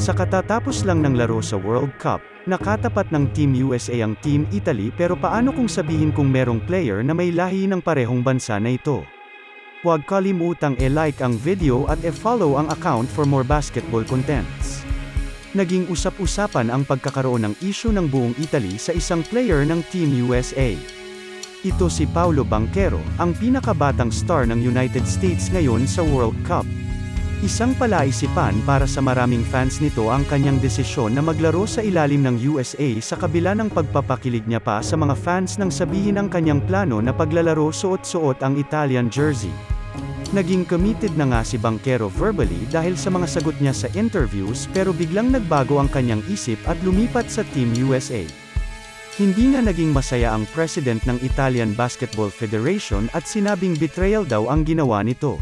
Sa katatapos lang ng laro sa World Cup, nakatapat ng Team USA ang Team Italy, pero paano kung sabihin kung merong player na may lahi ng parehong bansa na ito? Huwag kalimutang i-like ang video at i-follow ang account for more basketball contents. Naging usap-usapan ang pagkakaroon ng issue ng buong Italy sa isang player ng Team USA. Ito si Paolo Banchero, ang pinakabatang star ng United States ngayon sa World Cup. Isang palaisipan para sa maraming fans nito ang kanyang desisyon na maglaro sa ilalim ng USA sa kabila ng pagpapakilig niya pa sa mga fans nang sabihin ang kanyang plano na paglalaro suot-suot ang Italian jersey. Naging committed na nga si Banchero verbally dahil sa mga sagot niya sa interviews, pero biglang nagbago ang kanyang isip at lumipat sa Team USA. Hindi nga naging masaya ang president ng Italian Basketball Federation at sinabing betrayal daw ang ginawa nito.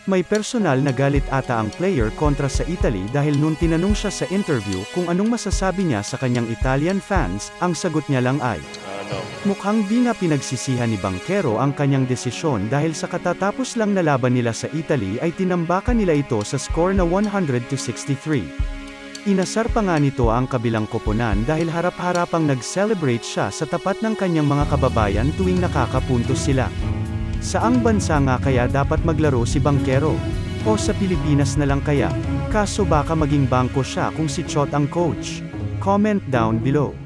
May personal na galit ata ang player kontra sa Italy dahil nung tinanong siya sa interview kung anong masasabi niya sa kanyang Italian fans, ang sagot niya lang ay, mukhang di nga pinagsisihan ni Banchero ang kanyang desisyon dahil sa katatapos lang na laban nila sa Italy ay tinambakan nila ito sa score na 100-63. Inasar pa nga nito ang kabilang koponan dahil harap-harapang nag-celebrate siya sa tapat ng kanyang mga kababayan tuwing nakakapuntos sila. Saang bansa nga kaya dapat maglaro si Banchero? O sa Pilipinas na lang kaya? Kaso baka maging bangko siya kung si Chot ang coach? Comment down below.